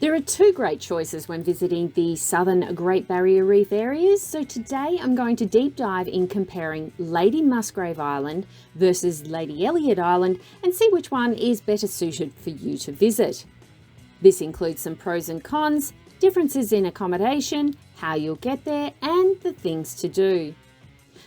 There are two great choices when visiting the Southern Great Barrier Reef areas, so today I'm going to deep dive in comparing Lady Musgrave Island versus Lady Elliot Island and see which one is better suited for you to visit. This includes some pros and cons, differences in accommodation, how you'll get there, and the things to do.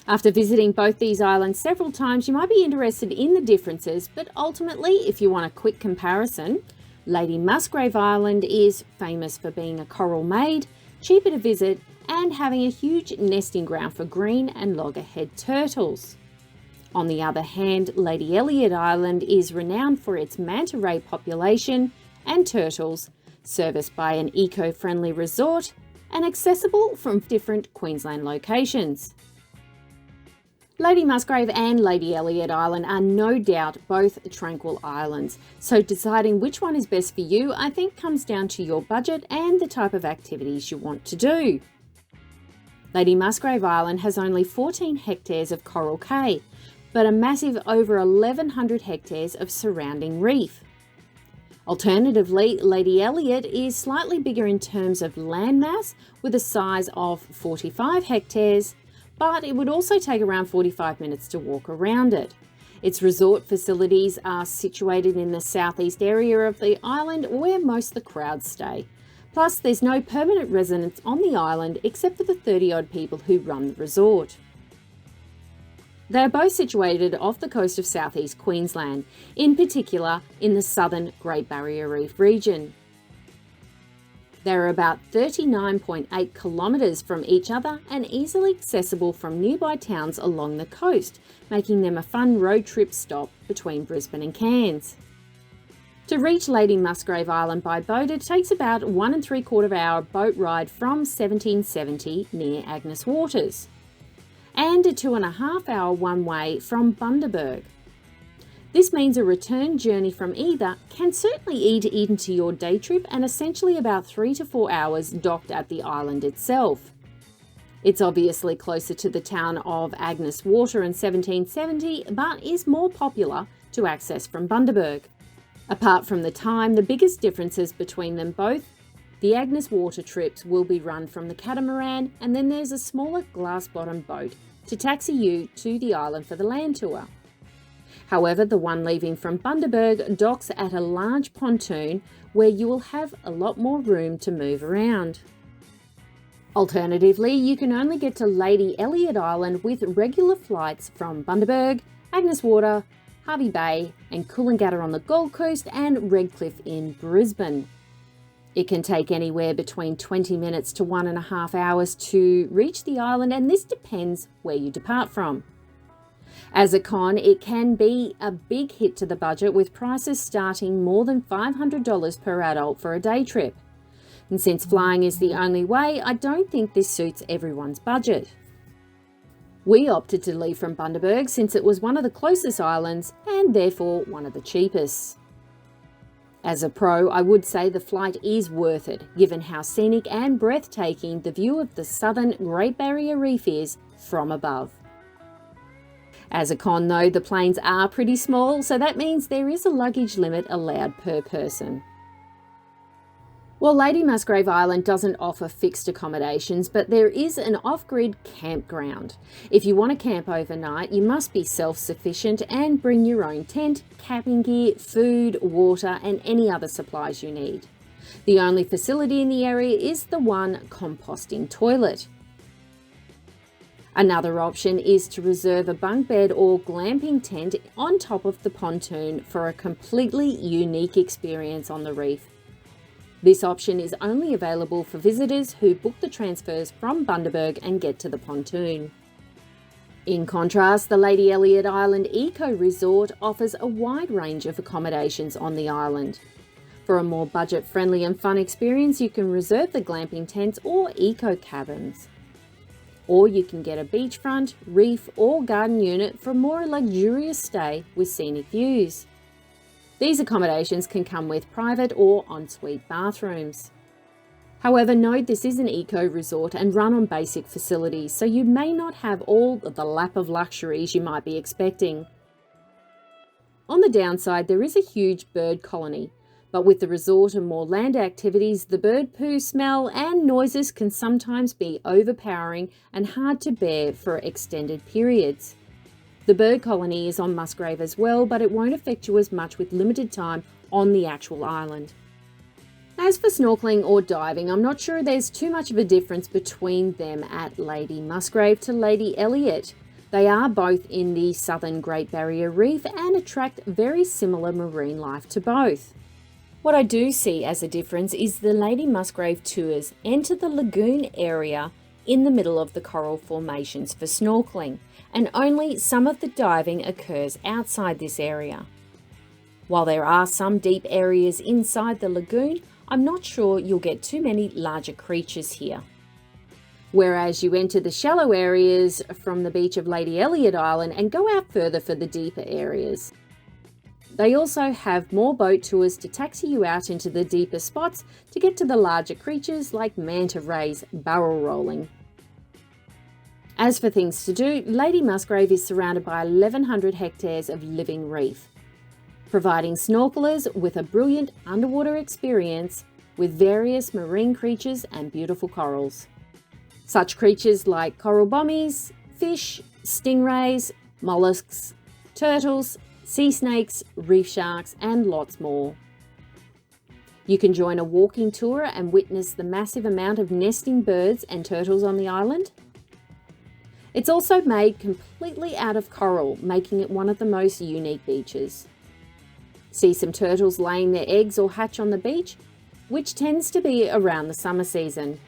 After visiting both these islands several times, you might be interested in the differences, but ultimately, if you want a quick comparison, Lady Musgrave Island is famous for being a coral maid, cheaper to visit, and having a huge nesting ground for green and loggerhead turtles. On the other hand, Lady Elliot Island is renowned for its manta ray population and turtles, serviced by an eco-friendly resort and accessible from different Queensland locations. Lady Musgrave and Lady Elliot Island are no doubt both tranquil islands, so deciding which one is best for you I think comes down to your budget and the type of activities you want to do. Lady Musgrave Island has only 14 hectares of coral cay, but a massive over 1,100 hectares of surrounding reef. Alternatively, Lady Elliot is slightly bigger in terms of landmass with a size of 45 hectares, but it would also take around 45 minutes to walk around it. Its resort facilities are situated in the southeast area of the island where most of the crowds stay. Plus, there's no permanent residents on the island except for the 30-odd people who run the resort. They are both situated off the coast of southeast Queensland, in particular in the Southern Great Barrier Reef region. They're about 39.8 kilometres from each other and easily accessible from nearby towns along the coast, making them a fun road trip stop between Brisbane and Cairns. To reach Lady Musgrave Island by boat, it takes about 1 3/4 hour boat ride from 1770 near Agnes Waters, and a 2.5 hour one-way from Bundaberg. This means a return journey from either can certainly eat into your day trip and essentially about 3 to 4 hours docked at the island itself. It's obviously closer to the town of Agnes Water in 1770, but is more popular to access from Bundaberg. Apart from the time, the biggest differences between them both, the Agnes Water trips will be run from the catamaran, and then there's a smaller glass-bottom boat to taxi you to the island for the land tour. However, the one leaving from Bundaberg docks at a large pontoon where you will have a lot more room to move around. Alternatively, you can only get to Lady Elliot Island with regular flights from Bundaberg, Agnes Water, Hervey Bay and Coolangatta on the Gold Coast and Redcliffe in Brisbane. It can take anywhere between 20 minutes to 1.5 hours to reach the island, and this depends where you depart from. As a con, it can be a big hit to the budget with prices starting more than $500 per adult for a day trip. And since flying is the only way, I don't think this suits everyone's budget. We opted to leave from Bundaberg since it was one of the closest islands and therefore one of the cheapest. As a pro, I would say the flight is worth it, given how scenic and breathtaking the view of the Southern Great Barrier Reef is from above. As a con though, the planes are pretty small, so that means there is a luggage limit allowed per person. Well, Lady Musgrave Island doesn't offer fixed accommodations, but there is an off-grid campground. If you want to camp overnight, you must be self-sufficient and bring your own tent, camping gear, food, water, and any other supplies you need. The only facility in the area is the one composting toilet. Another option is to reserve a bunk bed or glamping tent on top of the pontoon for a completely unique experience on the reef. This option is only available for visitors who book the transfers from Bundaberg and get to the pontoon. In contrast, the Lady Elliot Island Eco Resort offers a wide range of accommodations on the island. For a more budget-friendly and fun experience, you can reserve the glamping tents or eco cabins. Or you can get a beachfront, reef or garden unit for a more luxurious stay with scenic views. These accommodations can come with private or ensuite bathrooms. However, note this is an eco resort and run on basic facilities, so you may not have all the lap of luxuries you might be expecting. On the downside, there is a huge bird colony, But with the resort and more land activities, the bird poo smell and noises can sometimes be overpowering and hard to bear for extended periods. The bird colony is on Musgrave as well, but it won't affect you as much with limited time on the actual island. As for snorkelling or diving, I'm not sure there's too much of a difference between them at Lady Musgrave to Lady Elliot. They are both in the Southern Great Barrier Reef and attract very similar marine life to both. What I do see as a difference is the Lady Musgrave tours enter the lagoon area in the middle of the coral formations for snorkelling, and only some of the diving occurs outside this area. While there are some deep areas inside the lagoon, I'm not sure you'll get too many larger creatures here. Whereas you enter the shallow areas from the beach of Lady Elliot Island and go out further for the deeper areas. They also have more boat tours to taxi you out into the deeper spots to get to the larger creatures like manta rays barrel rolling. As for things to do, Lady Musgrave is surrounded by 1,100 hectares of living reef, providing snorkelers with a brilliant underwater experience with various marine creatures and beautiful corals. Such creatures like coral bommies, fish, stingrays, mollusks, turtles, sea snakes, reef sharks, and lots more. You can join a walking tour and witness the massive amount of nesting birds and turtles on the island. It's also made completely out of coral, making it one of the most unique beaches. See some turtles laying their eggs or hatch on the beach, which tends to be around the summer season.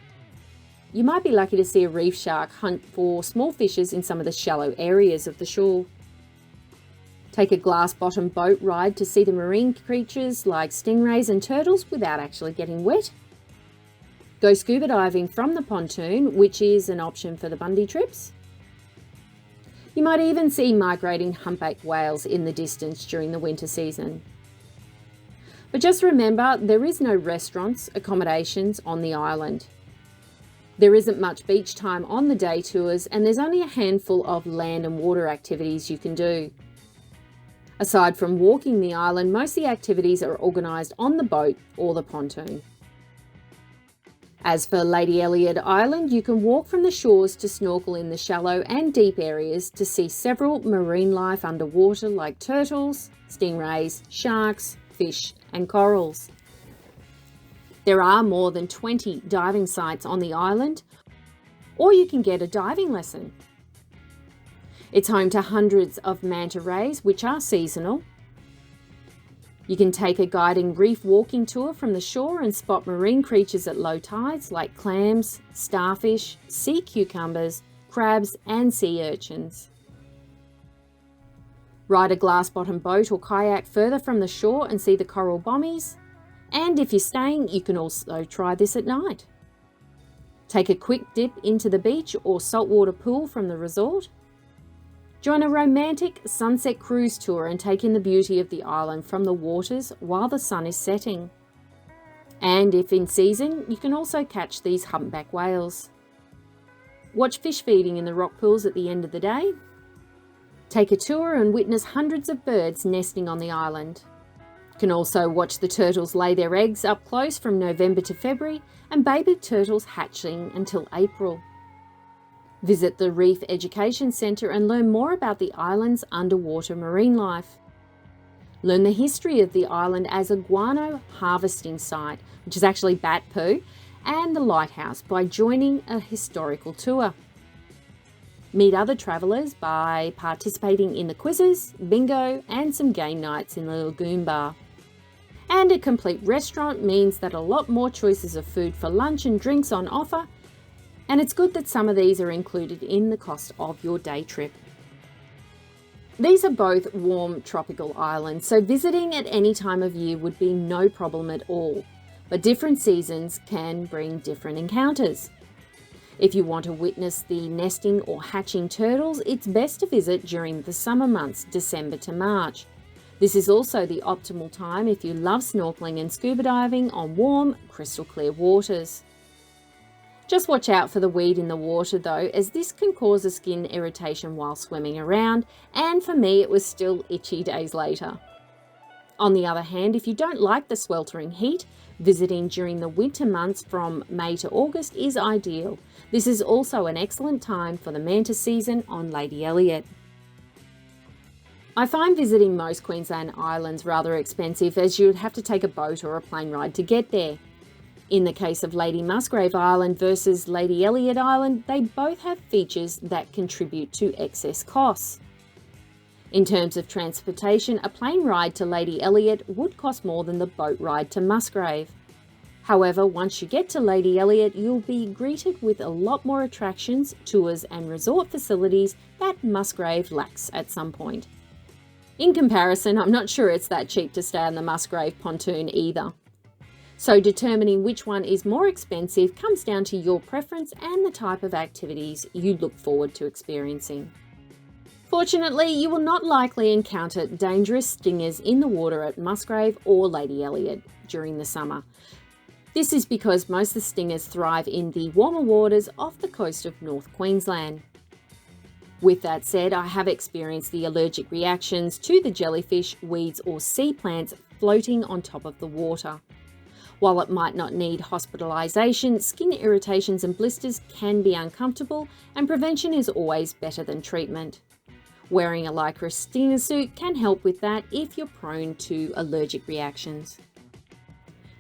You might be lucky to see a reef shark hunt for small fishes in some of the shallow areas of the shore. Take a glass-bottom boat ride to see the marine creatures like stingrays and turtles without actually getting wet. Go scuba diving from the pontoon, which is an option for the Bundy trips. You might even see migrating humpback whales in the distance during the winter season. But just remember, there is no restaurants, accommodations on the island. There isn't much beach time on the day tours, and there's only a handful of land and water activities you can do. Aside from walking the island, most of the activities are organised on the boat or the pontoon. As for Lady Elliot Island, you can walk from the shores to snorkel in the shallow and deep areas to see several marine life underwater like turtles, stingrays, sharks, fish and corals. There are more than 20 diving sites on the island, or you can get a diving lesson. It's home to hundreds of manta rays, which are seasonal. You can take a guiding reef walking tour from the shore and spot marine creatures at low tides like clams, starfish, sea cucumbers, crabs and sea urchins. Ride a glass-bottom boat or kayak further from the shore and see the coral bommies. And if you're staying, you can also try this at night. Take a quick dip into the beach or saltwater pool from the resort. Join a romantic sunset cruise tour and take in the beauty of the island from the waters while the sun is setting. And if in season, you can also catch these humpback whales. Watch fish feeding in the rock pools at the end of the day. Take a tour and witness hundreds of birds nesting on the island. You can also watch the turtles lay their eggs up close from November to February and baby turtles hatching until April. Visit the Reef Education Centre and learn more about the island's underwater marine life. Learn the history of the island as a guano harvesting site, which is actually bat poo, and the lighthouse by joining a historical tour. Meet other travellers by participating in the quizzes, bingo, and some game nights in the lagoon bar. And a complete restaurant means that a lot more choices of food for lunch and drinks on offer, and it's good that some of these are included in the cost of your day trip. These are both warm tropical islands, so visiting at any time of year would be no problem at all, but different seasons can bring different encounters. If you want to witness the nesting or hatching turtles, it's best to visit during the summer months, December to March. This is also the optimal time if you love snorkelling and scuba diving on warm, crystal clear waters. Just watch out for the weed in the water though, as this can cause a skin irritation while swimming around, and for me it was still itchy days later. On the other hand, if you don't like the sweltering heat, visiting during the winter months from May to August is ideal. This is also an excellent time for the mantis season on Lady Elliot. I find visiting most Queensland islands rather expensive, as you would have to take a boat or a plane ride to get there. In the case of Lady Musgrave Island versus Lady Elliot Island, they both have features that contribute to excess costs. In terms of transportation, a plane ride to Lady Elliot would cost more than the boat ride to Musgrave. However, once you get to Lady Elliot, you'll be greeted with a lot more attractions, tours and resort facilities that Musgrave lacks at some point. In comparison, I'm not sure it's that cheap to stay on the Musgrave pontoon either. So determining which one is more expensive comes down to your preference and the type of activities you look forward to experiencing. Fortunately, you will not likely encounter dangerous stingers in the water at Musgrave or Lady Elliot during the summer. This is because most of the stingers thrive in the warmer waters off the coast of North Queensland. With that said, I have experienced the allergic reactions to the jellyfish, weeds or sea plants floating on top of the water. While it might not need hospitalisation, skin irritations and blisters can be uncomfortable, and prevention is always better than treatment. Wearing a lycra stinger suit can help with that if you're prone to allergic reactions.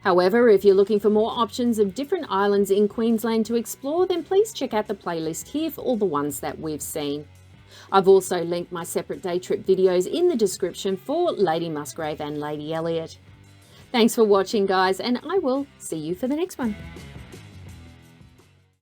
However, if you're looking for more options of different islands in Queensland to explore, then please check out the playlist here for all the ones that we've seen. I've also linked my separate day trip videos in the description for Lady Musgrave and Lady Elliot. Thanks for watching, guys, and I will see you for the next one.